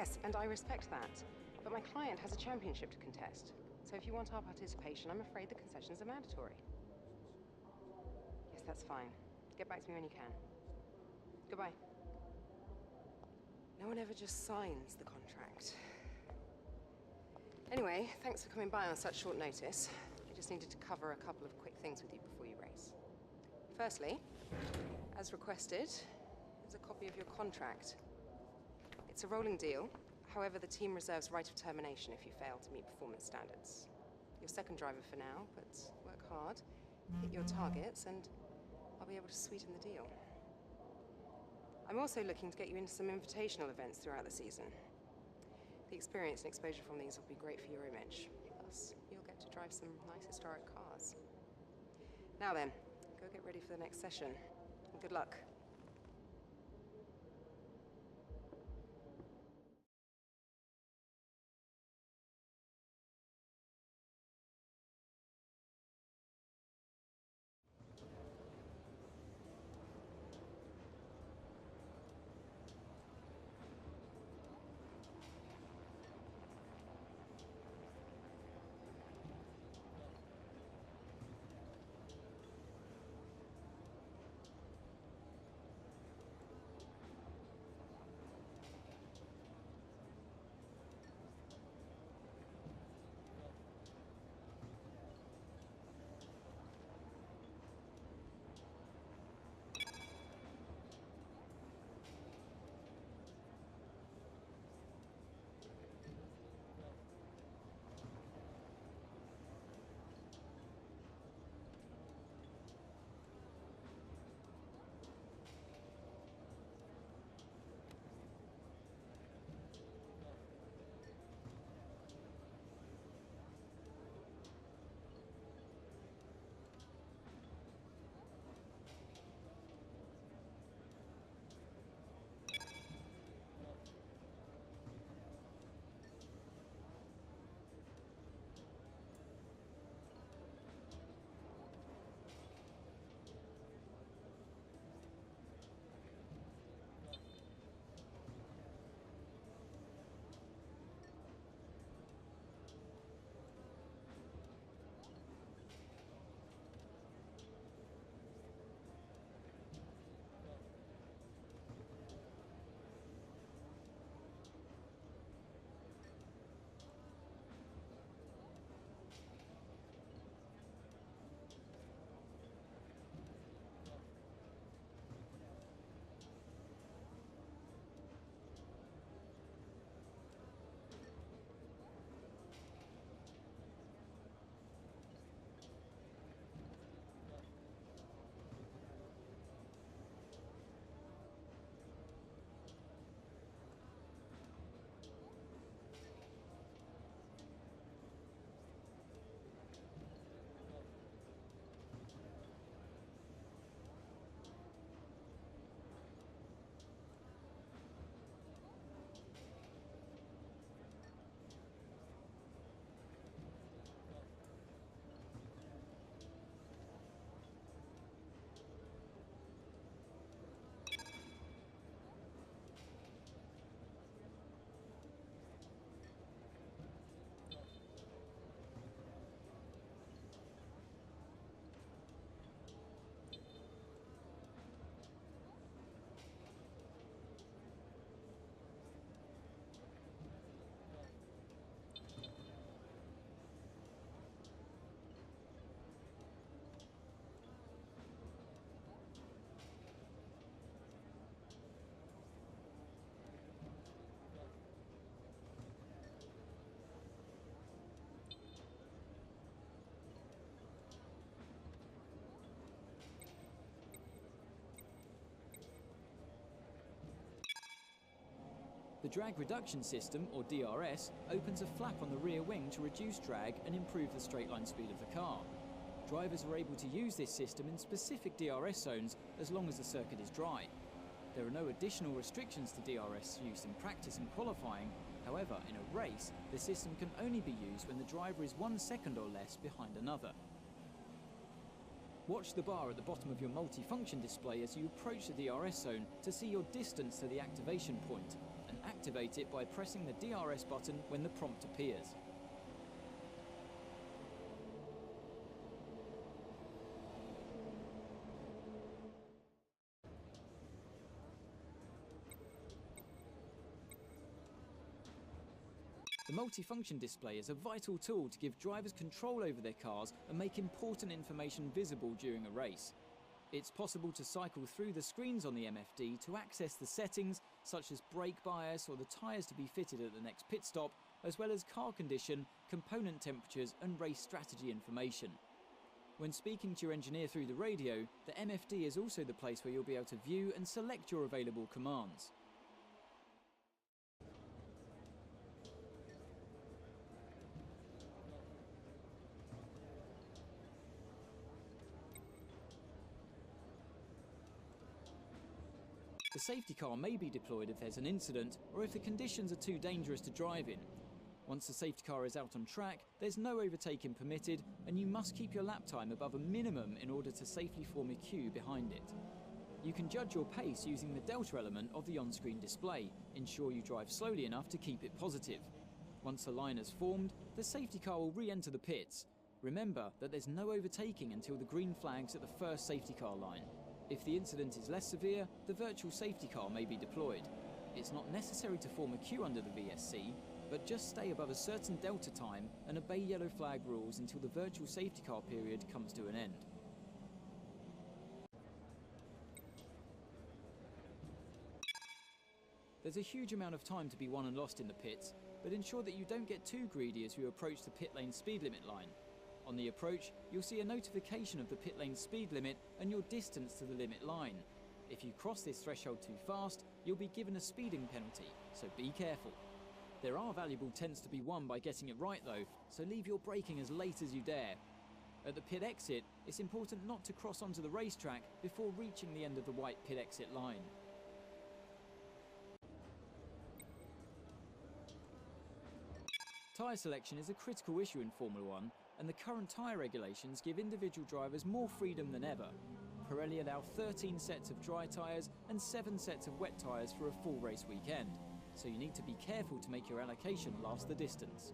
Yes, and I respect that. But my client has a championship to contest. So if you want our participation, I'm afraid the concessions are mandatory. Yes, that's fine. Get back to me when you can. Goodbye. No one ever just signs the contract. Anyway, thanks for coming by on such short notice. I just needed to cover a couple of quick things with you before you race. Firstly, as requested, is a copy of your contract. It's a rolling deal. However, the team reserves right of termination if you fail to meet performance standards. You're second driver for now, but work hard, hit your targets, and I'll be able to sweeten the deal. I'm also looking to get you into some invitational events throughout the season. The experience and exposure from these will be great for your image. Plus, you'll get to drive some nice historic cars. Now then, go get ready for the next session. And good luck. The drag reduction system, or DRS, opens a flap on the rear wing to reduce drag and improve the straight line speed of the car. Drivers are able to use this system in specific DRS zones as long as the circuit is dry. There are no additional restrictions to DRS use in practice and qualifying. However, in a race, the system can only be used when the driver is 1 second or less behind another. Watch the bar at the bottom of your multi-function display as you approach the DRS zone to see your distance to the activation point, and activate it by pressing the DRS button when the prompt appears. The multifunction display is a vital tool to give drivers control over their cars and make important information visible during a race. It's possible to cycle through the screens on the MFD to access the settings such as brake bias or the tyres to be fitted at the next pit stop, as well as car condition, component temperatures and race strategy information. When speaking to your engineer through the radio, the MFD is also the place where you'll be able to view and select your available commands. The safety car may be deployed if there's an incident or if the conditions are too dangerous to drive in. Once the safety car is out on track, there's no overtaking permitted, and you must keep your lap time above a minimum in order to safely form a queue behind it. You can judge your pace using the delta element of the on-screen display. Ensure you drive slowly enough to keep it positive. Once a line has formed, the safety car will re-enter the pits. Remember that there's no overtaking until the green flag's at the first safety car line. If the incident is less severe, the virtual safety car may be deployed. It's not necessary to form a queue under the VSC, but just stay above a certain delta time and obey yellow flag rules until the virtual safety car period comes to an end. There's a huge amount of time to be won and lost in the pits, but ensure that you don't get too greedy as you approach the pit lane speed limit line. On the approach, you'll see a notification of the pit lane speed limit and your distance to the limit line. If you cross this threshold too fast, you'll be given a speeding penalty, so be careful. There are valuable tenths to be won by getting it right though, so leave your braking as late as you dare. At the pit exit, it's important not to cross onto the racetrack before reaching the end of the white pit exit line. Tyre selection is a critical issue in Formula 1, and the current tyre regulations give individual drivers more freedom than ever. Pirelli allow 13 sets of dry tyres and 7 sets of wet tyres for a full race weekend, so you need to be careful to make your allocation last the distance.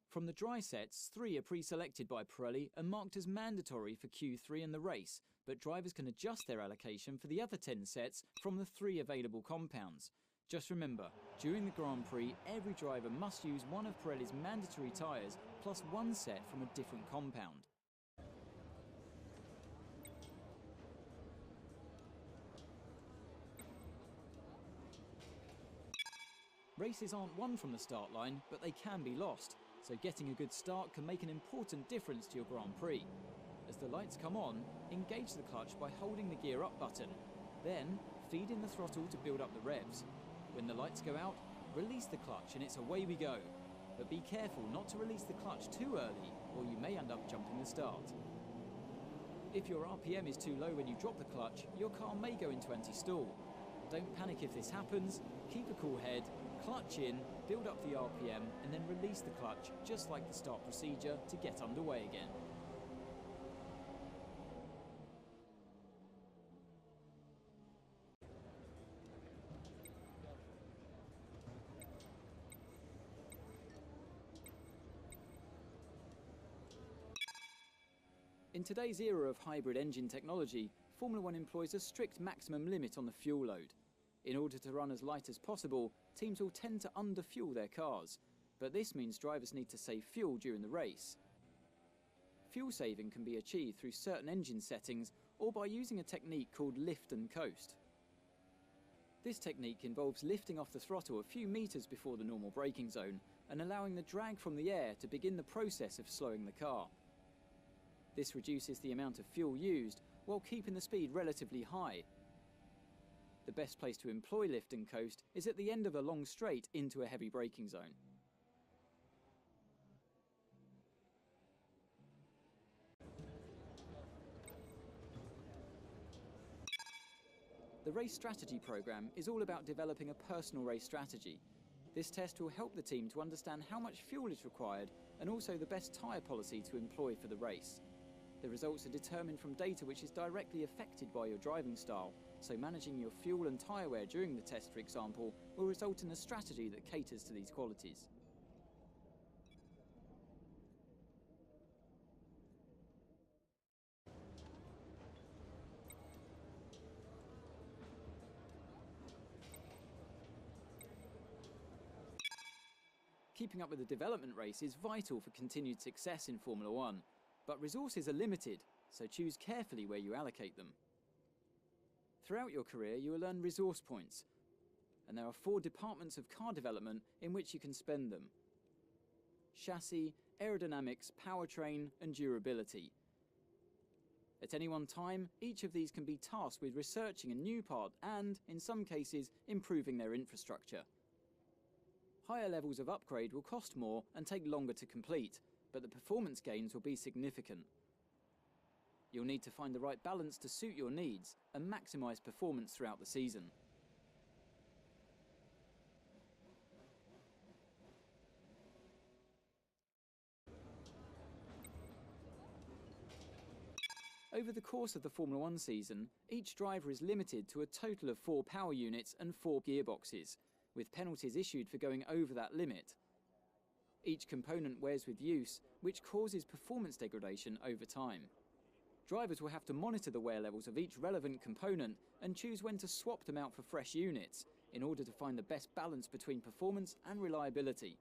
From the dry sets, 3 are pre-selected by Pirelli and marked as mandatory for Q3 in the race, but drivers can adjust their allocation for the other 10 sets from the 3 available compounds. Just remember, during the Grand Prix, every driver must use one of Pirelli's mandatory tyres plus 1 set from a different compound. Races aren't won from the start line, but they can be lost, so getting a good start can make an important difference to your Grand Prix. As the lights come on, engage the clutch by holding the gear up button. Then, feed in the throttle to build up the revs. When the lights go out, release the clutch and it's away we go. But be careful not to release the clutch too early, or you may end up jumping the start. If your RPM is too low when you drop the clutch, your car may go into anti-stall. Don't panic if this happens, keep a cool head, clutch in, build up the RPM, and then release the clutch, just like the start procedure, to get underway again. In today's era of hybrid engine technology, Formula 1 employs a strict maximum limit on the fuel load. In order to run as light as possible, teams will tend to underfuel their cars, but this means drivers need to save fuel during the race. Fuel saving can be achieved through certain engine settings or by using a technique called lift and coast. This technique involves lifting off the throttle a few meters before the normal braking zone and allowing the drag from the air to begin the process of slowing the car. This reduces the amount of fuel used while keeping the speed relatively high. The best place to employ lift and coast is at the end of a long straight into a heavy braking zone. The race strategy program is all about developing a personal race strategy. This test will help the team to understand how much fuel is required and also the best tyre policy to employ for the race. The results are determined from data which is directly affected by your driving style, so managing your fuel and tyre wear during the test, for example, will result in a strategy that caters to these qualities. Keeping up with the development race is vital for continued success in Formula One, but resources are limited, so choose carefully where you allocate them. Throughout your career, you will earn resource points, and there are 4 departments of car development in which you can spend them: chassis, aerodynamics, powertrain, and durability. At any one time, each of these can be tasked with researching a new part and, in some cases, improving their infrastructure. Higher levels of upgrade will cost more and take longer to complete, but the performance gains will be significant. You'll need to find the right balance to suit your needs and maximise performance throughout the season. Over the course of the Formula One season, each driver is limited to a total of 4 power units and 4 gearboxes, with penalties issued for going over that limit. Each component wears with use, which causes performance degradation over time. Drivers will have to monitor the wear levels of each relevant component and choose when to swap them out for fresh units in order to find the best balance between performance and reliability.